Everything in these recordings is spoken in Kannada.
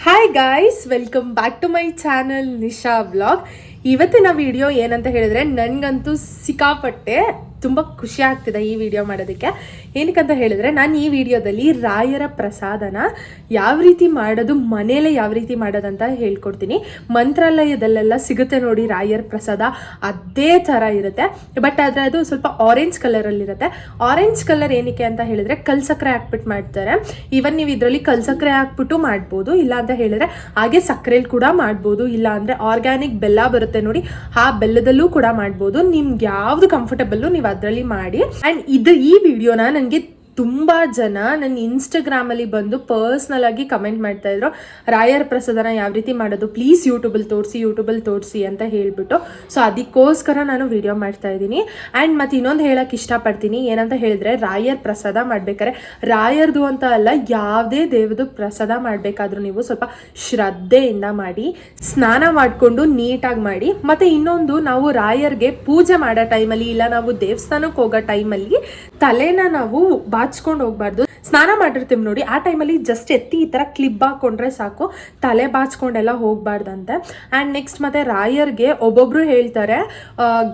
Hi guys, welcome back to my channel Nisha vlog. ಇವತ್ತಿನ ವಿಡಿಯೋ ಏನಂತ ಹೇಳಿದ್ರೆ ನನಗಂತೂ ಸಿಕ್ಕಾಪಟ್ಟೆ ತುಂಬ ಖುಷಿ ಆಗ್ತಿದೆ ಈ ವಿಡಿಯೋ ಮಾಡೋದಕ್ಕೆ. ಏನಕ್ಕಂತ ಹೇಳಿದ್ರೆ ನಾನು ಈ ವಿಡಿಯೋದಲ್ಲಿ ರಾಯರ ಪ್ರಸಾದನ ಯಾವ ರೀತಿ ಮಾಡೋದು, ಮನೇಲೆ ಯಾವ ರೀತಿ ಮಾಡೋದಂತ ಹೇಳ್ಕೊಡ್ತೀನಿ. ಮಂತ್ರಾಲಯದಲ್ಲೆಲ್ಲ ಸಿಗುತ್ತೆ ನೋಡಿ ರಾಯರ ಪ್ರಸಾದ, ಅದೇ ಥರ ಇರುತ್ತೆ. ಬಟ್ ಆದರೆ ಅದು ಸ್ವಲ್ಪ ಆರೆಂಜ್ ಕಲರಲ್ಲಿರುತ್ತೆ. ಆರೆಂಜ್ ಕಲರ್ ಏನಕ್ಕೆ ಅಂತ ಹೇಳಿದ್ರೆ ಕಲ್ಸಕ್ಕರೆ ಹಾಕ್ಬಿಟ್ಟು ಮಾಡ್ತಾರೆ. ಈವನ್ ನೀವು ಇದರಲ್ಲಿ ಕಲ್ಸಕ್ಕರೆ ಹಾಕ್ಬಿಟ್ಟು ಮಾಡ್ಬೋದು, ಇಲ್ಲ ಅಂತ ಹೇಳಿದ್ರೆ ಹಾಗೆ ಸಕ್ಕರೆಯಲ್ಲಿ ಕೂಡ ಮಾಡ್ಬೋದು, ಇಲ್ಲ ಅಂದರೆ ಆರ್ಗ್ಯಾನಿಕ್ ಬೆಲ್ಲ ಬರುತ್ತೆ ನೋಡಿ, ಆ ಬೆಲ್ಲದಲ್ಲೂ ಕೂಡ ಮಾಡ್ಬೋದು. ನಿಮ್ಗೆ ಯಾವ್ದು ಕಂಫರ್ಟಬಲ್ಲು ನೀವು ಅದರಲ್ಲಿ ಮಾಡಿ. ಆ್ಯಂಡ್ ಈ ವಿಡಿಯೋನ ನನಗೆ ತುಂಬ ಜನ ನನ್ನ ಇನ್ಸ್ಟಾಗ್ರಾಮಲ್ಲಿ ಬಂದು ಪರ್ಸ್ನಲ್ ಆಗಿ ಕಮೆಂಟ್ ಮಾಡ್ತಾ ಇದ್ರು, ರಾಯರ ಪ್ರಸಾದನ ಯಾವ ರೀತಿ ಮಾಡೋದು, ಪ್ಲೀಸ್ ಯೂಟ್ಯೂಬಲ್ಲಿ ತೋರಿಸಿ ಅಂತ ಹೇಳಿಬಿಟ್ಟು. ಸೊ ಅದಕ್ಕೋಸ್ಕರ ನಾನು ವಿಡಿಯೋ ಮಾಡ್ತಾ ಇದ್ದೀನಿ. ಆ್ಯಂಡ್ ಮತ್ತು ಇನ್ನೊಂದು ಹೇಳೋಕ್ಕೆ ಇಷ್ಟಪಡ್ತೀನಿ, ಏನಂತ ಹೇಳಿದ್ರೆ ರಾಯರ ಪ್ರಸಾದ ಮಾಡ್ಬೇಕಾದ್ರೆ ರಾಯರ್ದು ಅಂತ ಅಲ್ಲ, ಯಾವುದೇ ದೇವದು ಪ್ರಸಾದ ಮಾಡಬೇಕಾದ್ರೂ ನೀವು ಸ್ವಲ್ಪ ಶ್ರದ್ಧೆಯಿಂದ ಮಾಡಿ, ಸ್ನಾನ ಮಾಡಿಕೊಂಡು ನೀಟಾಗಿ ಮಾಡಿ. ಮತ್ತು ಇನ್ನೊಂದು, ನಾವು ರಾಯರ್ಗೆ ಪೂಜೆ ಮಾಡೋ ಟೈಮಲ್ಲಿ, ಇಲ್ಲ ನಾವು ದೇವಸ್ಥಾನಕ್ಕೆ ಹೋಗೋ ಟೈಮಲ್ಲಿ ತಲೆನ ನಾವು ಬಾಚ್ಕೊಂಡು ಹೋಗ್ಬಾರ್ದು. ಸ್ನಾನ ಮಾಡಿರ್ತೀವಿ ನೋಡಿ, ಆ ಟೈಮಲ್ಲಿ ಜಸ್ಟ್ ಎತ್ತಿ ಈ ಥರ ಕ್ಲಿಪ್ ಹಾಕ್ಕೊಂಡ್ರೆ ಸಾಕು, ತಲೆ ಬಾಚ್ಕೊಂಡೆಲ್ಲ ಹೋಗ್ಬಾರ್ದಂತೆ. ಆ್ಯಂಡ್ ನೆಕ್ಸ್ಟ್ ಮತ್ತೆ ರಾಯರ್ಗೆ ಒಬ್ಬೊಬ್ರು ಹೇಳ್ತಾರೆ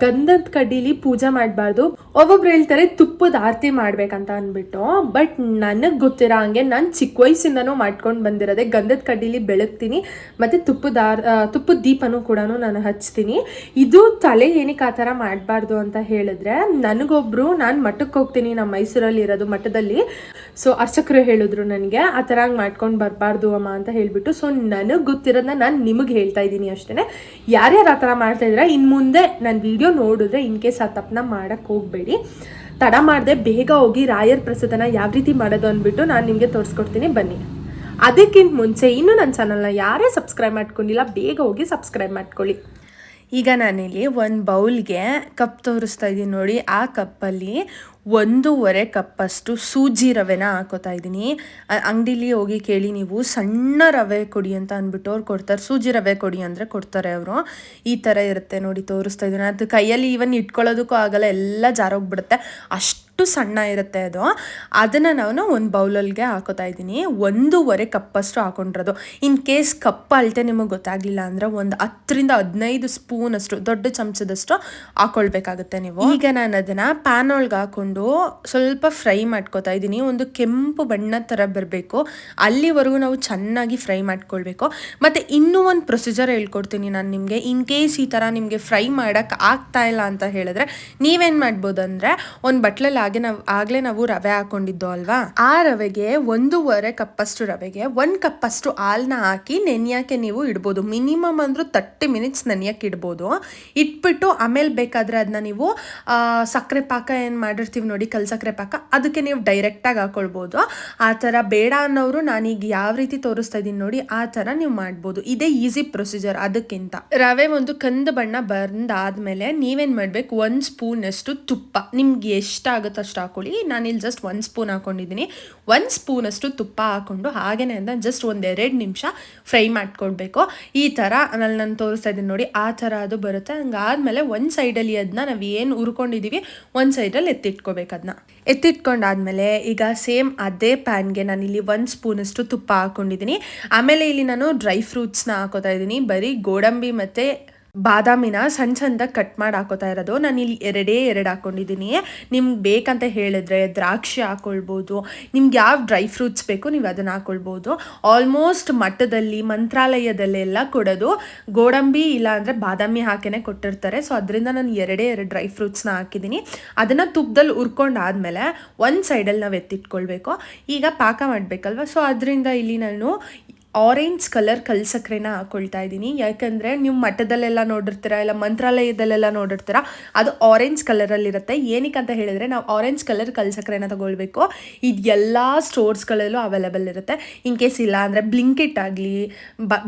ಗಂಧದ ಕಡ್ಡಿಲಿ ಪೂಜೆ ಮಾಡಬಾರ್ದು, ಒಬ್ಬೊಬ್ರು ಹೇಳ್ತಾರೆ ತುಪ್ಪದ ಆರತಿ ಮಾಡ್ಬೇಕಂತ ಅಂದ್ಬಿಟ್ಟು. ಬಟ್ ನನಗೆ ಗೊತ್ತಿರೋ ಹಂಗೆ ನಾನು ಚಿಕ್ಕ ವಯಸ್ಸಿಂದನೂ ಮಾಡ್ಕೊಂಡು ಬಂದಿರೋದೆ ಗಂಧದ ಕಡ್ಡಿಲಿ ಬೆಳಗ್ತೀನಿ, ಮತ್ತು ತುಪ್ಪದ ದೀಪನೂ ಕೂಡ ನಾನು ಹಚ್ತೀನಿ. ಇದು ತಲೆ ಏನಕ್ಕೆ ಆ ಥರ ಮಾಡಬಾರ್ದು ಅಂತ ಹೇಳಿದ್ರೆ, ನನಗೊಬ್ರು, ನಾನು ಮಠಕ್ಕೆ ಹೋಗ್ತೀನಿ, ನಮ್ಮ ಮೈಸೂರಲ್ಲಿ ಇರೋದು ಮಠದಲ್ಲಿ. ಸೊ ಅರ್ಚಕರು ಹೇಳಿದ್ರು ನನಗೆ ಆ ಥರ ಹಂಗೆ ಮಾಡ್ಕೊಂಡು ಬರಬಾರ್ದು ಅಮ್ಮ ಅಂತ ಹೇಳಿಬಿಟ್ಟು. ಸೊ ನನಗೆ ಗೊತ್ತಿರೋದನ್ನ ನಾನು ನಿಮಗೆ ಹೇಳ್ತಾ ಇದ್ದೀನಿ ಅಷ್ಟೇ. ಯಾರ್ಯಾರು ಆ ಥರ ಮಾಡ್ತಾಯಿದ್ರೆ ಇನ್ನು ಮುಂದೆ ನನ್ನ ವಿಡಿಯೋ ನೋಡಿದ್ರೆ ಇನ್ ಕೇಸ್ ಆ ತಪ್ಪನ್ನ ಮಾಡೋಕ್ಕೆ ಹೋಗಬೇಡಿ. ತಡ ಮಾಡದೆ ಬೇಗ ಹೋಗಿ ರಾಯರ ಪ್ರಸಾದನ ಯಾವ ರೀತಿ ಮಾಡೋದು ಅಂದ್ಬಿಟ್ಟು ನಾನು ನಿಮಗೆ ತೋರಿಸ್ಕೊಡ್ತೀನಿ, ಬನ್ನಿ. ಅದಕ್ಕಿಂತ ಮುಂಚೆ ಇನ್ನೂ ನನ್ನ ಚಾನಲ್ನ ಯಾರೇ ಸಬ್ಸ್ಕ್ರೈಬ್ ಮಾಡ್ಕೊಂಡಿಲ್ಲ, ಬೇಗ ಹೋಗಿ ಸಬ್ಸ್ಕ್ರೈಬ್ ಮಾಡ್ಕೊಳ್ಳಿ. ಈಗ ನಾನಿಲ್ಲಿ ಒಂದು ಬೌಲ್ಗೆ ಕಪ್ ತೋರಿಸ್ತಾ ಇದ್ದೀನಿ ನೋಡಿ, ಆ ಕಪ್ಪಲ್ಲಿ 1.5 ಕಪ್ಪಷ್ಟು ಸೂಜಿ ರವೆನ ಹಾಕೋತಾ ಇದ್ದೀನಿ. ಅಂಗಡಿಲಿ ಹೋಗಿ ಕೇಳಿ ನೀವು, ಸಣ್ಣ ರವೆ ಕೊಡಿ ಅಂತ ಅಂದ್ಬಿಟ್ಟು ಅವ್ರು ಕೊಡ್ತಾರೆ. ಸೂಜಿ ರವೆ ಕೊಡಿ ಅಂದರೆ ಕೊಡ್ತಾರೆ ಅವರು. ಈ ಥರ ಇರುತ್ತೆ ನೋಡಿ, ತೋರಿಸ್ತಾ ಇದ್ದೀನಿ. ಅದು ಕೈಯಲ್ಲಿ ಈವನ್ ಇಟ್ಕೊಳ್ಳೋದಕ್ಕೂ ಆಗಲ್ಲ, ಎಲ್ಲ ಜಾರೋಗ್ಬಿಡುತ್ತೆ, ಅಷ್ಟು ಸಣ್ಣ ಇರುತ್ತೆ ಅದು. ಅದನ್ನು ನಾನು ಒಂದು ಬೌಲಲ್ಲಿಗೆ ಹಾಕೋತಾ ಇದ್ದೀನಿ. 1.5 ಕಪ್ಪಷ್ಟು ಹಾಕೊಂಡಿರೋದು. ಇನ್ ಕೇಸ್ ಕಪ್ ಅಳತೆ ನಿಮಗೆ ಗೊತ್ತಾಗಲಿಲ್ಲ ಅಂದರೆ ಒಂದು 10-15 ಸ್ಪೂನಷ್ಟು, ದೊಡ್ಡ ಚಮಚದಷ್ಟು ಹಾಕೊಳ್ಬೇಕಾಗುತ್ತೆ ನೀವು. ಈಗ ನಾನು ಅದನ್ನು ಪ್ಯಾನ್ ಒಳಗೆ ಹಾಕೊಂಡು ಸ್ವಲ್ಪ ಫ್ರೈ ಮಾಡ್ಕೋತಾ ಇದ್ದೀನಿ. ಒಂದು ಕೆಂಪು ಬಣ್ಣ ಥರ ಬರಬೇಕು, ಅಲ್ಲಿವರೆಗೂ ನಾವು ಚೆನ್ನಾಗಿ ಫ್ರೈ ಮಾಡ್ಕೊಳ್ಬೇಕು. ಮತ್ತು ಇನ್ನೂ ಒಂದು ಪ್ರೊಸೀಜರ್ ಹೇಳ್ಕೊಡ್ತೀನಿ ನಾನು ನಿಮಗೆ. ಇನ್ ಕೇಸ್ ಈ ಥರ ನಿಮಗೆ ಫ್ರೈ ಮಾಡೋಕ್ಕೆ ಆಗ್ತಾ ಇಲ್ಲ ಅಂತ ಹೇಳಿದ್ರೆ ನೀವೇನು ಮಾಡ್ಬೋದು ಅಂದರೆ, ಒಂದು ಬಟ್ಲಲ್ಲಿ ಆಗಲೇ ನಾವು ರವೆ ಹಾಕೊಂಡಿದ್ದು ಅಲ್ವಾ, ಆ ರವೆಗೆ 1.5 ಕಪ್ಪಷ್ಟು ರವೆಗೆ 1 ಕಪ್ಪಷ್ಟು ಹಾಲನ್ನ ಹಾಕಿ ನೆನೆಯೋಕ್ಕೆ ನೀವು ಇಡ್ಬೋದು. ಮಿನಿಮಮ್ ಅಂದರೂ 30 ಮಿನಿಟ್ಸ್ ನೆನೆಯೋಕ್ಕೆ ಇಡ್ಬೋದು. ಇಟ್ಬಿಟ್ಟು ಆಮೇಲೆ ಬೇಕಾದರೆ ಅದನ್ನ ನೀವು ಸಕ್ಕರೆ ಪಾಕ ಏನು ಮಾಡಿರ್ತೀವಿ ನೋಡಿ, ಕಲ್ಸಕ್ಕರೆ ಪಾಕ, ಅದಕ್ಕೆ ನೀವು ಡೈರೆಕ್ಟಾಗಿ ಹಾಕೊಳ್ಬೋದು. ಆ ಥರ ಬೇಡ ಅನ್ನೋರು ನಾನೀಗ ಯಾವ ರೀತಿ ತೋರಿಸ್ತಾ ಇದ್ದೀನಿ ನೋಡಿ, ಆ ಥರ ನೀವು ಮಾಡ್ಬೋದು. ಇದೇ ಈಸಿ ಪ್ರೊಸೀಜರ್. ಅದಕ್ಕಿಂತ ರವೆ ಒಂದು ಕಂದು ಬಣ್ಣ ಬಂದಾದ್ಮೇಲೆ ನೀವೇನು ಮಾಡಬೇಕು, 1 ಸ್ಪೂನಷ್ಟು ತುಪ್ಪ, ನಿಮ್ಗೆ ಎಷ್ಟಾಗುತ್ತೋ ಅಷ್ಟು ಹಾಕೊಳ್ಳಿ. ನಾನಿಲ್ಲಿ ಜಸ್ಟ್ 1 ಸ್ಪೂನ್ ಹಾಕೊಂಡಿದ್ದೀನಿ. 1 ಸ್ಪೂನಷ್ಟು ತುಪ್ಪ ಹಾಕೊಂಡು ಹಾಗೇನೆ ಅಂತ ಜಸ್ಟ್ 1-2 ನಿಮಿಷ ಫ್ರೈ ಮಾಡ್ಕೊಳ್ಬೇಕು. ಈ ಥರ ನಾನು ತೋರಿಸ್ತಾ ಇದ್ದೀನಿ ನೋಡಿ, ಆ ಥರ ಅದು ಬರುತ್ತೆ. ಹಂಗಾದ್ಮೇಲೆ ಒಂದು ಸೈಡಲ್ಲಿ ಅದನ್ನ ನಾವು ಏನು ಹುರ್ಕೊಂಡಿದ್ದೀವಿ ಒಂದು ಸೈಡಲ್ಲಿ ಎತ್ತಿಟ್ಕೋಬೇಕು. ಅದನ್ನ ಎತ್ತಿಟ್ಕೊಂಡಾದ್ಮೇಲೆ ಈಗ ಸೇಮ್ ಅದೇ ಪ್ಯಾನ್ಗೆ ನಾನಿಲ್ಲಿ 1 ಸ್ಪೂನಷ್ಟು ತುಪ್ಪ ಹಾಕೊಂಡಿದ್ದೀನಿ. ಆಮೇಲೆ ಇಲ್ಲಿ ನಾನು ಡ್ರೈ ಫ್ರೂಟ್ಸ್ನ ಹಾಕೋತಾ ಇದ್ದೀನಿ. ಬರೀ ಗೋಡಂಬಿ ಮತ್ತು ಬಾದಾಮಿನ ಸಣ್ಣದಾಗಿ ಕಟ್ ಮಾಡಿ ಹಾಕೋತಾ ಇರೋದು. ನಾನು ಇಲ್ಲಿ 2 ಹಾಕ್ಕೊಂಡಿದ್ದೀನಿ. ನಿಮ್ಗೆ ಬೇಕಂತ ಹೇಳಿದ್ರೆ ದ್ರಾಕ್ಷಿ ಹಾಕ್ಕೊಳ್ಬೋದು, ನಿಮ್ಗೆ ಯಾವ ಡ್ರೈ ಫ್ರೂಟ್ಸ್ ಬೇಕು ನೀವು ಅದನ್ನು ಹಾಕ್ಕೊಳ್ಬೋದು. ಆಲ್ಮೋಸ್ಟ್ ಮಠದಲ್ಲಿ, ಮಂತ್ರಾಲಯದಲ್ಲೆಲ್ಲ ಕೊಡೋದು ಗೋಡಂಬಿ ಇಲ್ಲ ಅಂದರೆ ಬಾದಾಮಿ ಹಾಕಿನೇ ಕೊಟ್ಟಿರ್ತಾರೆ. ಸೊ ಅದರಿಂದ ನಾನು 2 ಡ್ರೈ ಫ್ರೂಟ್ಸ್ನ ಹಾಕಿದ್ದೀನಿ. ಅದನ್ನು ತುಪ್ಪದಲ್ಲಿ ಹುರ್ಕೊಂಡಾದ್ಮೇಲೆ ಒಂದು ಸೈಡಲ್ಲಿ ನಾವು ಎತ್ತಿಟ್ಕೊಳ್ಬೇಕು. ಈಗ ಪಾಕ ಮಾಡಬೇಕಲ್ವ, ಸೊ ಅದರಿಂದ ಇಲ್ಲಿ ನಾನು ಆರೆಂಜ್ ಕಲರ್ ಕಲ್ಸಕ್ಕರೆನ ಹಾಕ್ಕೊಳ್ತಾ ಇದ್ದೀನಿ. ಯಾಕಂದರೆ ನೀವು ಮಠದಲ್ಲೆಲ್ಲ ನೋಡಿರ್ತೀರ, ಇಲ್ಲ ಮಂತ್ರಾಲಯದಲ್ಲೆಲ್ಲ ನೋಡಿರ್ತೀರ, ಅದು ಆರೆಂಜ್ ಕಲರಲ್ಲಿರುತ್ತೆ. ಏನಕ್ಕೆ ಅಂತ ಹೇಳಿದ್ರೆ ನಾವು ಆರೆಂಜ್ ಕಲರ್ ಕಲ್ಸಕ್ಕರೆನ ತಗೊಳ್ಬೇಕು. ಇದು ಎಲ್ಲ ಸ್ಟೋರ್ಸ್ಗಳಲ್ಲೂ ಅವೈಲೇಬಲ್ ಇರುತ್ತೆ. ಇನ್ ಕೇಸ್ ಇಲ್ಲ ಅಂದರೆ ಬ್ಲಿಂಕಿಟ್ ಆಗಲಿ,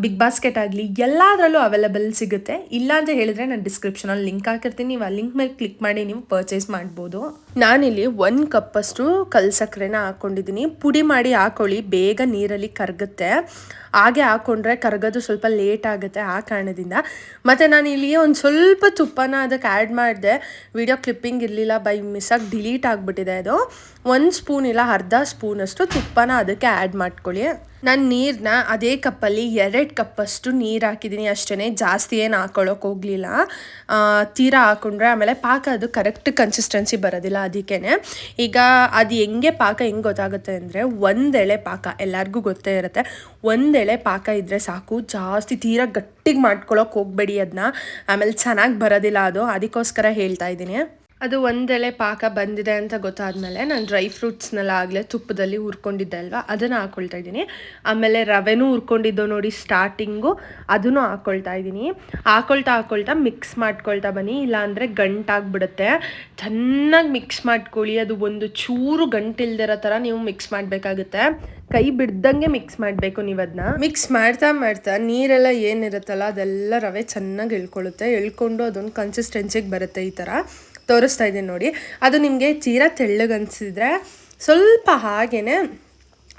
ಬಿಗ್ ಬಾಸ್ಕೆಟ್ ಆಗಲಿ, ಎಲ್ಲದರಲ್ಲೂ ಅವೈಲೇಬಲ್ ಸಿಗುತ್ತೆ. ಇಲ್ಲ ಅಂತ ಹೇಳಿದ್ರೆ ನಾನು ಡಿಸ್ಕ್ರಿಪ್ಷನಲ್ಲಿ ಲಿಂಕ್ ಹಾಕಿರ್ತೀನಿ, ನೀವು ಆ ಲಿಂಕ್ ಮೇಲೆ ಕ್ಲಿಕ್ ಮಾಡಿ ನೀವು ಪರ್ಚೇಸ್ ಮಾಡ್ಬೋದು. ನಾನಿಲ್ಲಿ 1 ಕಪ್ಪಷ್ಟು ಕಲ್ಸಕ್ಕರೆನ ಹಾಕ್ಕೊಂಡಿದ್ದೀನಿ. ಪುಡಿ ಮಾಡಿ ಹಾಕೊಳ್ಳಿ, ಬೇಗ ನೀರಲ್ಲಿ ಕರಗುತ್ತೆ. ಹಾಗೆ ಹಾಕ್ಕೊಂಡ್ರೆ ಕರಗೋದು ಸ್ವಲ್ಪ ಲೇಟ್ ಆಗುತ್ತೆ, ಆ ಕಾರಣದಿಂದ. ಮತ್ತು ನಾನು ಇಲ್ಲಿ ಒಂದು ಸ್ವಲ್ಪ ತುಪ್ಪನ ಅದಕ್ಕೆ ಆ್ಯಡ್ ಮಾಡಿದೆ. ವಿಡಿಯೋ ಕ್ಲಿಪ್ಪಿಂಗ್ ಇರಲಿಲ್ಲ, ಬೈ ಮಿಸ್ಸಾಗಿ ಡಿಲೀಟ್ ಆಗಿಬಿಟ್ಟಿದೆ ಅದು. 1 ಸ್ಪೂನ್ ಇಲ್ಲ ಅರ್ಧ ಸ್ಪೂನಷ್ಟು ತುಪ್ಪನ ಅದಕ್ಕೆ ಆ್ಯಡ್ ಮಾಡ್ಕೊಳ್ಳಿ. ನಾನು ನೀರನ್ನ ಅದೇ ಕಪ್ಪಲ್ಲಿ 2 ಕಪ್ಪಷ್ಟು ನೀರು ಹಾಕಿದ್ದೀನಿ ಅಷ್ಟೇ, ಜಾಸ್ತಿ ಏನು ಹಾಕೊಳ್ಳೋಕೆ ಹೋಗಲಿಲ್ಲ. ತೀರಾ ಹಾಕೊಂಡ್ರೆ ಆಮೇಲೆ ಪಾಕ ಅದು ಕರೆಕ್ಟ್ ಕನ್ಸಿಸ್ಟೆನ್ಸಿ ಬರೋದಿಲ್ಲ. ಅದಕ್ಕೇ ಈಗ ಅದು ಹೆಂಗೆ ಪಾಕ ಹೆಂಗೆ ಗೊತ್ತಾಗುತ್ತೆ ಅಂದರೆ, ಒಂದೆಳೆ ಪಾಕ ಎಲ್ಲರಿಗೂ ಗೊತ್ತೇ ಇರುತ್ತೆ. ಒಂದೆಳೆ ಪಾಕ ಇದ್ದರೆ ಸಾಕು, ಜಾಸ್ತಿ ತೀರಾ ಗಟ್ಟಿಗೆ ಮಾಡ್ಕೊಳ್ಳೋಕೆ ಹೋಗಬೇಡಿ ಅದನ್ನ, ಆಮೇಲೆ ಚೆನ್ನಾಗಿ ಬರೋದಿಲ್ಲ ಅದು. ಅದಕ್ಕೋಸ್ಕರ ಹೇಳ್ತಾ ಇದ್ದೀನಿ. ಅದು ಒಂದೆಳೆ ಪಾಕ ಬಂದಿದೆ ಅಂತ ಗೊತ್ತಾದ್ಮೇಲೆ ನಾನು ಡ್ರೈ ಫ್ರೂಟ್ಸ್ನೆಲ್ಲ ಆಗಲೇ ತುಪ್ಪದಲ್ಲಿ ಹುರ್ಕೊಂಡಿದ್ದೆ ಅಲ್ವಾ, ಅದನ್ನು ಹಾಕ್ಕೊಳ್ತಾ ಇದ್ದೀನಿ. ಆಮೇಲೆ ರವೆನೂ ಹುರ್ಕೊಂಡಿದ್ದು ನೋಡಿ ಸ್ಟಾರ್ಟಿಂಗು, ಅದನ್ನು ಹಾಕ್ಕೊಳ್ತಾ ಇದ್ದೀನಿ. ಹಾಕ್ಕೊಳ್ತಾ ಮಿಕ್ಸ್ ಮಾಡ್ಕೊಳ್ತಾ ಬನ್ನಿ, ಇಲ್ಲಾಂದರೆ ಗಂಟಾಗ್ಬಿಡುತ್ತೆ. ಚೆನ್ನಾಗಿ ಮಿಕ್ಸ್ ಮಾಡ್ಕೊಳ್ಳಿ. ಅದು ಒಂದು ಚೂರು ಗಂಟಿಲ್ದಿರೋ ಥರ ನೀವು ಮಿಕ್ಸ್ ಮಾಡಬೇಕಾಗುತ್ತೆ. ಕೈ ಬಿಡ್ದಂಗೆ ಮಿಕ್ಸ್ ಮಾಡಬೇಕು ನೀವು ಅದನ್ನ. ಮಿಕ್ಸ್ ಮಾಡ್ತಾ ನೀರೆಲ್ಲ ಏನಿರುತ್ತಲ್ಲ ಅದೆಲ್ಲ ರವೆ ಚೆನ್ನಾಗಿ ಎಳ್ಕೊಂಡು ಅದೊಂದು ಕನ್ಸಿಸ್ಟೆನ್ಸಿಗೆ ಬರುತ್ತೆ. ಈ ಥರ ತೋರಿಸ್ತಾ ಇದ್ದೀನಿ ನೋಡಿ. ಅದು ನಿಮಗೆ ತೀರಾ ತೆಳ್ಳಗನ್ಸಿದ್ರೆ ಸ್ವಲ್ಪ ಹಾಗೇ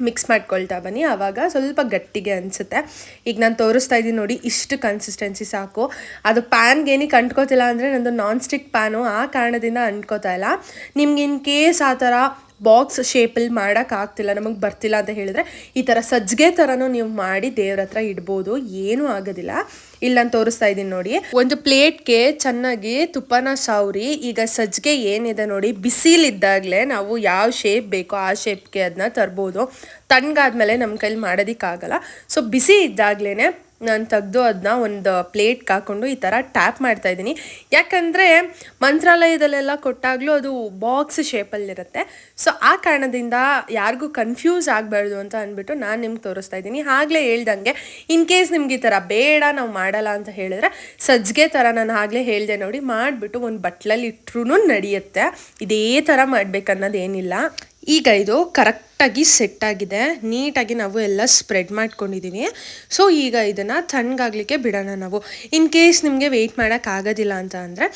ಮಿಕ್ಸ್ ಮಾಡ್ಕೊಳ್ತಾ ಬನ್ನಿ, ಆವಾಗ ಸ್ವಲ್ಪ ಗಟ್ಟಿಗೆ ಅನಿಸುತ್ತೆ. ಈಗ ನಾನು ತೋರಿಸ್ತಾ ಇದ್ದೀನಿ ನೋಡಿ, ಇಷ್ಟು ಕನ್ಸಿಸ್ಟೆನ್ಸಿ ಸಾಕು. ಅದು ಪ್ಯಾನ್ಗೆ ಏನಕ್ಕೆ ಅಂಟ್ಕೋತಿಲ್ಲ ಅಂದರೆ ನಂದು ನಾನ್ ಸ್ಟಿಕ್ ಪ್ಯಾನು, ಆ ಕಾರಣದಿಂದ ಅಂಟ್ಕೋತಾ ಇಲ್ಲ. ನಿಮ್ಗೆ ಇನ್ ಕೇಸ್ ಆ ಥರ ಬಾಕ್ಸ್ ಶೇಪಲ್ಲಿ ಮಾಡೋಕ್ಕಾಗ್ತಿಲ್ಲ, ನಮಗೆ ಬರ್ತಿಲ್ಲ ಅಂತ ಹೇಳಿದ್ರೆ ಈ ಥರ ಸಜ್ಜಿಗೆ ಥರನೂ ನೀವು ಮಾಡಿ ದೇವ್ರ ಹತ್ರ ಇಡ್ಬೋದು, ಏನೂ ಆಗೋದಿಲ್ಲ. ಇಲ್ಲಿ ನಾನು ತೋರಿಸ್ತಾ ಇದ್ದೀನಿ ನೋಡಿ. ಒಂದು ಪ್ಲೇಟ್ಗೆ ಚೆನ್ನಾಗಿ ತುಪ್ಪನ ಸವರಿ, ಈಗ ಸಜ್ಜಿಗೆ ಏನಿದೆ ನೋಡಿ, ಬಿಸಿಲಿದ್ದಾಗಲೇ ನಾವು ಯಾವ ಶೇಪ್ ಬೇಕೋ ಆ ಶೇಪ್ಗೆ ಅದನ್ನ ತರ್ಬೋದು. ತಣ್ಣಗಾದ್ಮೇಲೆ ನಮ್ಮ ಕೈಲಿ ಮಾಡೋದಕ್ಕಾಗಲ್ಲ. ಸೊ ಬಿಸಿ ಇದ್ದಾಗಲೇ ನಾನು ತೆಗೆದು ಅದನ್ನ ಒಂದು ಪ್ಲೇಟ್ಗೆ ಹಾಕ್ಕೊಂಡು ಈ ಥರ ಟ್ಯಾಪ್ ಮಾಡ್ತಾಯಿದ್ದೀನಿ. ಯಾಕಂದರೆ ಮಂತ್ರಾಲಯದಲ್ಲೆಲ್ಲ ಕೊಟ್ಟಾಗಲೂ ಅದು ಬಾಕ್ಸ್ ಶೇಪಲ್ಲಿರುತ್ತೆ. ಸೊ ಆ ಕಾರಣದಿಂದ ಯಾರಿಗೂ ಕನ್ಫ್ಯೂಸ್ ಆಗಬಾರ್ದು ಅಂತ ಅಂದ್ಬಿಟ್ಟು ನಾನು ನಿಮ್ಗೆ ತೋರಿಸ್ತಾ ಇದ್ದೀನಿ. ಆಗಲೇ ಹೇಳ್ದಂಗೆ ಇನ್ ಕೇಸ್ ನಿಮ್ಗೆ ಈ ಥರ ಬೇಡ ನಾವು ಮಾಡಲ್ಲ ಅಂತ ಹೇಳಿದ್ರೆ ಸಜ್ಜಿಗೆ ಥರ ನಾನು ಆಗಲೇ ಹೇಳಿದೆ ನೋಡಿ, ಮಾಡಿಬಿಟ್ಟು ಒಂದು ಬಟ್ಲಲ್ಲಿ ಇಟ್ಟರೂ ನಡೆಯುತ್ತೆ. ಇದೇ ಥರ ಮಾಡಬೇಕನ್ನೋದೇನಿಲ್ಲ. ಈಗ ಇದು ಕರೆಕ್ಟಾಗಿ ಸೆಟ್ಟಾಗಿದೆ, ನೀಟಾಗಿ ನಾವು ಎಲ್ಲ ಸ್ಪ್ರೆಡ್ ಮಾಡ್ಕೊಂಡಿದ್ದೀವಿ. ಸೊ ಈಗ ಇದನ್ನು ತಣ್ಣಗಾಗಲಿಕ್ಕೆ ಬಿಡೋಣ ನಾವು. ಇನ್ ಕೇಸ್ ನಿಮಗೆ ವೆಯ್ಟ್ ಮಾಡೋಕ್ಕಾಗೋದಿಲ್ಲ ಅಂತ ಅಂದರೆ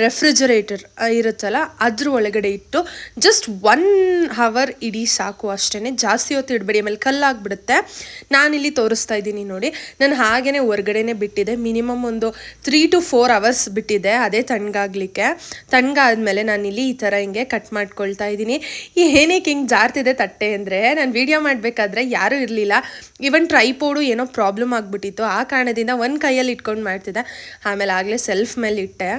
ರೆಫ್ರಿಜರೇಟರ್ ಇರುತ್ತಲ್ಲ ಅದ್ರ ಒಳಗಡೆ ಇಟ್ಟು ಜಸ್ಟ್ 1 ಅವರ್ ಇಡೀ ಸಾಕು ಅಷ್ಟೇ, ಜಾಸ್ತಿ ಹೊತ್ತು ಇಡಬೇಡಿ, ಆಮೇಲೆ ಕಲ್ಲಾಗ್ಬಿಡುತ್ತೆ. ನಾನಿಲ್ಲಿ ತೋರಿಸ್ತಾ ಇದ್ದೀನಿ ನೋಡಿ, ನಾನು ಹಾಗೇ ಹೊರಗಡೆನೇ ಬಿಟ್ಟಿದ್ದೆ, ಮಿನಿಮಮ್ ಒಂದು 3 to 4 ಅವರ್ಸ್ ಬಿಟ್ಟಿದ್ದೆ ಅದೇ ತಣ್ಣಗಾಗಲಿಕ್ಕೆ. ತಣ್ಣಗಾದ್ಮೇಲೆ ನಾನಿಲ್ಲಿ ಈ ಥರ ಹಿಂಗೆ ಕಟ್ ಮಾಡ್ಕೊಳ್ತಾ ಇದ್ದೀನಿ. ಏನಕ್ಕೆ ಹಿಂಗೆ ಜಾರ್ತಿದೆ ತಟ್ಟೆ ಅಂದರೆ, ನಾನು ವಿಡಿಯೋ ಮಾಡಬೇಕಾದ್ರೆ ಯಾರೂ ಇರಲಿಲ್ಲ, ಈವನ್ ಟ್ರೈಪೋಡು ಏನೋ ಪ್ರಾಬ್ಲಮ್ ಆಗಿಬಿಟ್ಟಿತ್ತು. ಆ ಕಾರಣದಿಂದ ಒಂದು ಕೈಯಲ್ಲಿ ಇಟ್ಕೊಂಡು ಮಾಡ್ತಿದ್ದೆ, ಆಮೇಲೆ ಆಗಲೇ ಸೆಲ್ಫ್ ಮೇಲೆ ಇಟ್ಟೆ.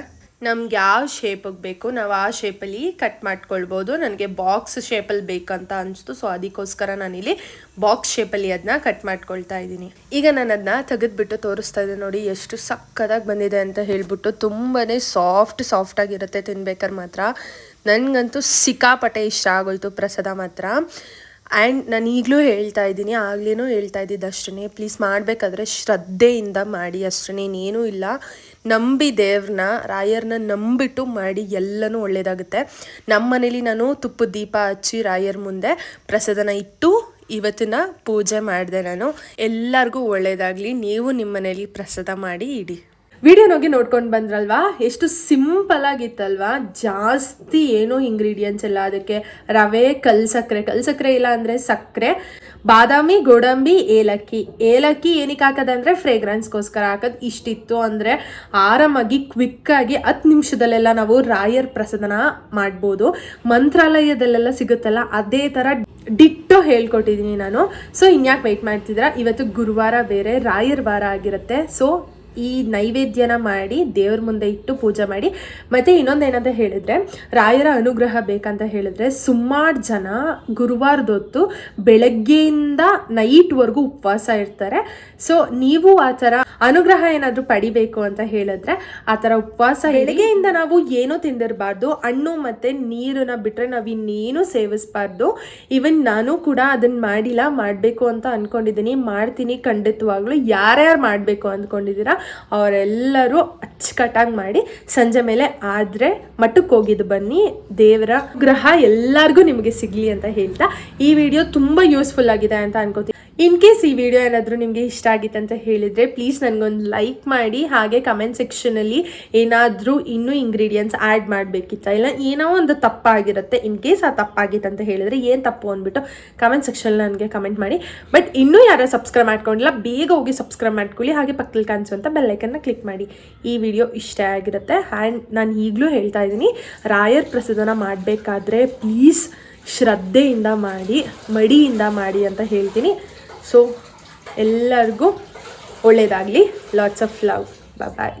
ನಮ್ಗೆ ಯಾವ ಶೇಪಿಗೆ ಬೇಕು ನಾವು ಆ ಶೇಪಲ್ಲಿ ಕಟ್ ಮಾಡ್ಕೊಳ್ಬೋದು. ನನಗೆ ಬಾಕ್ಸ್ ಶೇಪಲ್ಲಿ ಬೇಕಂತ ಅನಿಸ್ತು, ಸೊ ಅದಕ್ಕೋಸ್ಕರ ನಾನಿಲ್ಲಿ ಬಾಕ್ಸ್ ಶೇಪಲ್ಲಿ ಅದನ್ನ ಕಟ್ ಮಾಡ್ಕೊಳ್ತಾ ಇದ್ದೀನಿ. ಈಗ ನಾನು ಅದನ್ನ ತೆಗೆದುಬಿಟ್ಟು ತೋರಿಸ್ತಾ ಇದ್ದೀನಿ ನೋಡಿ, ಎಷ್ಟು ಸಕ್ಕದಾಗಿ ಬಂದಿದೆ ಅಂತ ಹೇಳ್ಬಿಟ್ಟು. ತುಂಬಾ ಸಾಫ್ಟಾಗಿರುತ್ತೆ ತಿನ್ಬೇಕಾದ್ರೆ ಮಾತ್ರ. ನನಗಂತೂ ಸಿಕ್ಕಾಪಟ್ಟೆ ಇಷ್ಟ ಆಗೋಯ್ತು ಪ್ರಸಾದ ಮಾತ್ರ. ಆ್ಯಂಡ್ ನಾನು ಈಗಲೂ ಹೇಳ್ತಾ ಇದ್ದೀನಿ, ಆಗ್ಲೇನೂ ಹೇಳ್ತಾ ಇದ್ದಿದ್ದು ಅಷ್ಟೇ, ಪ್ಲೀಸ್ ಮಾಡಬೇಕಾದ್ರೆ ಶ್ರದ್ಧೆಯಿಂದ ಮಾಡಿ ಅಷ್ಟೇ, ಇನ್ನೇನೂ ಇಲ್ಲ. ನಂಬಿ ದೇವ್ರನ್ನ, ರಾಯರ್ನ ನಂಬಿಟ್ಟು ಮಾಡಿ, ಎಲ್ಲನೂ ಒಳ್ಳೆಯದಾಗುತ್ತೆ. ನಮ್ಮ ಮನೇಲಿ ನಾನು ತುಪ್ಪದ ದೀಪ ಹಚ್ಚಿ ರಾಯರ್ ಮುಂದೆ ಪ್ರಸಾದನ ಇಟ್ಟು ಇವತ್ತಿನ ಪೂಜೆ ಮಾಡಿದೆ ನಾನು. ಎಲ್ಲರಿಗೂ ಒಳ್ಳೆಯದಾಗಲಿ. ನೀವು ನಿಮ್ಮ ಮನೇಲಿ ಪ್ರಸಾದ ಮಾಡಿ ಇಡಿ. ವಿಡಿಯೋನೋಗಿ ನೋಡ್ಕೊಂಡು ಬಂದ್ರಲ್ವಾ, ಎಷ್ಟು ಸಿಂಪಲ್ ಆಗಿತ್ತಲ್ವಾ, ಜಾಸ್ತಿ ಏನೋ ಇಂಗ್ರೀಡಿಯೆಂಟ್ಸ್ ಎಲ್ಲ. ಅದಕ್ಕೆ ರವೆ, ಕಲ್ಸಕ್ಕರೆ ಇಲ್ಲ ಅಂದರೆ ಸಕ್ಕರೆ, ಬಾದಾಮಿ, ಗೋಡಂಬಿ, ಏಲಕ್ಕಿ ಏನಕ್ಕೆ ಹಾಕೋದಂದರೆ ಫ್ರೇಗ್ರೆನ್ಸ್ಗೋಸ್ಕರ ಹಾಕೋದು. ಇಷ್ಟಿತ್ತು ಅಂದರೆ ಆರಾಮಾಗಿ ಕ್ವಿಕ್ಕಾಗಿ 10 ನಿಮಿಷದಲ್ಲೆಲ್ಲ ನಾವು ರಾಯರ್ ಪ್ರಸಾದನ ಮಾಡ್ಬೋದು. ಮಂತ್ರಾಲಯದಲ್ಲೆಲ್ಲ ಸಿಗುತ್ತಲ್ಲ ಅದೇ ಥರ ಡಿಟ್ಟೋ ಹೇಳ್ಕೊಟ್ಟಿದ್ದೀನಿ ನಾನು. ಸೊ ಇನ್ಯಾಕೆ ವೆಯ್ಟ್ ಮಾಡ್ತಿದ್ದೀರಾ, ಇವತ್ತು ಗುರುವಾರ ಬೇರೆ ರಾಯರ್ ವಾರ ಆಗಿರುತ್ತೆ. ಸೊ ಈ ನೈವೇದ್ಯನ ಮಾಡಿ ದೇವ್ರ ಮುಂದೆ ಇಟ್ಟು ಪೂಜೆ ಮಾಡಿ. ಮತ್ತು ಇನ್ನೊಂದೇನಂತ ಹೇಳಿದ್ರೆ, ರಾಯರ ಅನುಗ್ರಹ ಬೇಕಂತ ಹೇಳಿದ್ರೆ ಸುಮಾರು ಜನ ಗುರುವಾರದೊತ್ತು ಬೆಳಗ್ಗೆಯಿಂದ ನೈಟ್ವರೆಗೂ ಉಪವಾಸ ಇರ್ತಾರೆ. ಸೊ ನೀವು ಆ ಥರ ಅನುಗ್ರಹ ಏನಾದರೂ ಪಡಿಬೇಕು ಅಂತ ಹೇಳಿದ್ರೆ ಆ ಥರ ಉಪವಾಸ, ಬೆಳಗ್ಗೆಯಿಂದ ನಾವು ಏನೂ ತಿಂದಿರಬಾರ್ದು, ಹಣ್ಣು ಮತ್ತು ನೀರನ್ನ ಬಿಟ್ಟರೆ ನಾವು ಇನ್ನೇನು ಸೇವಿಸಬಾರ್ದು. ಈವನ್ ನಾನು ಕೂಡ ಅದನ್ನು ಮಾಡಿಲ್ಲ, ಮಾಡಬೇಕು ಅಂತ ಅಂದ್ಕೊಂಡಿದ್ದೀನಿ, ಮಾಡ್ತೀನಿ ಖಂಡಿತವಾಗ್ಲೂ. ಯಾರ್ಯಾರು ಮಾಡಬೇಕು ಅಂದ್ಕೊಂಡಿದ್ದೀರಾ ಅವರೆಲ್ಲರೂ ಅಚ್ಚುಕಟ್ಟಾಗಿ ಮಾಡಿ ಸಂಜೆ ಮೇಲೆ ಆದರೆ ಮಠಕ್ಕೆ ಹೋಗಿದ್ದು ಬನ್ನಿ. ದೇವರ ಗ್ರಹ ಎಲ್ಲರಿಗೂ ನಿಮಗೆ ಸಿಗಲಿ ಅಂತ ಹೇಳ್ತಾ ಈ ವಿಡಿಯೋ ತುಂಬ ಯೂಸ್ಫುಲ್ ಆಗಿದೆ ಅಂತ ಅನ್ಕೋತೀನಿ. ಇನ್ ಕೇಸ್ ಈ ವಿಡಿಯೋ ಏನಾದರೂ ನಿಮಗೆ ಇಷ್ಟ ಆಗಿತ್ತು ಅಂತ ಹೇಳಿದರೆ ಪ್ಲೀಸ್ ನನಗೊಂದು ಲೈಕ್ ಮಾಡಿ. ಹಾಗೆ ಕಮೆಂಟ್ ಸೆಕ್ಷನಲ್ಲಿ ಏನಾದರೂ ಇನ್ನೂ ಇಂಗ್ರೀಡಿಯೆಂಟ್ಸ್ ಆ್ಯಡ್ ಮಾಡಬೇಕಿತ್ತ, ಇಲ್ಲ ಏನೋ ಒಂದು ತಪ್ಪಾಗಿರುತ್ತೆ, ಇನ್ ಕೇಸ್ ಆ ತಪ್ಪಾಗಿತ್ತು ಅಂತ ಹೇಳಿದರೆ ಏನು ತಪ್ಪು ಅಂದ್ಬಿಟ್ಟು ಕಮೆಂಟ್ ಸೆಕ್ಷನಲ್ಲಿ ನನಗೆ ಕಮೆಂಟ್ ಮಾಡಿ. ಬಟ್ ಇನ್ನೂ ಯಾರು ಸಬ್ಸ್ಕ್ರೈಬ್ ಮಾಡ್ಕೊಂಡಿಲ್ಲ ಬೇಗ ಹೋಗಿ ಸಬ್ಸ್ಕ್ರೈಬ್ ಮಾಡ್ಕೊಳ್ಳಿ. ಹಾಗೆ ಪಕ್ಕದಲ್ಲಿ ಕಾಣಿಸುವಂಥ ಬೆಲ್ಲೈಕನ್ನ ಕ್ಲಿಕ್ ಮಾಡಿ. ಈ ವಿಡಿಯೋ ಇಷ್ಟ ಆಗಿರುತ್ತೆ. ಆ್ಯಂಡ್ ನಾನು ಈಗಲೂ ಹೇಳ್ತಾ ಇದ್ದೀನಿ, ರಾಯರ್ ಪ್ರಸಾದನ ಮಾಡಬೇಕಾದ್ರೆ ಪ್ಲೀಸ್ ಶ್ರದ್ಧೆಯಿಂದ ಮಾಡಿ, ಮಡಿಯಿಂದ ಮಾಡಿ ಅಂತ ಹೇಳ್ತೀನಿ. ಸೊ ಎಲ್ಲರಿಗೂ ಒಳ್ಳೆಯದಾಗಲಿ. Lots of love. ಬಾಯ್.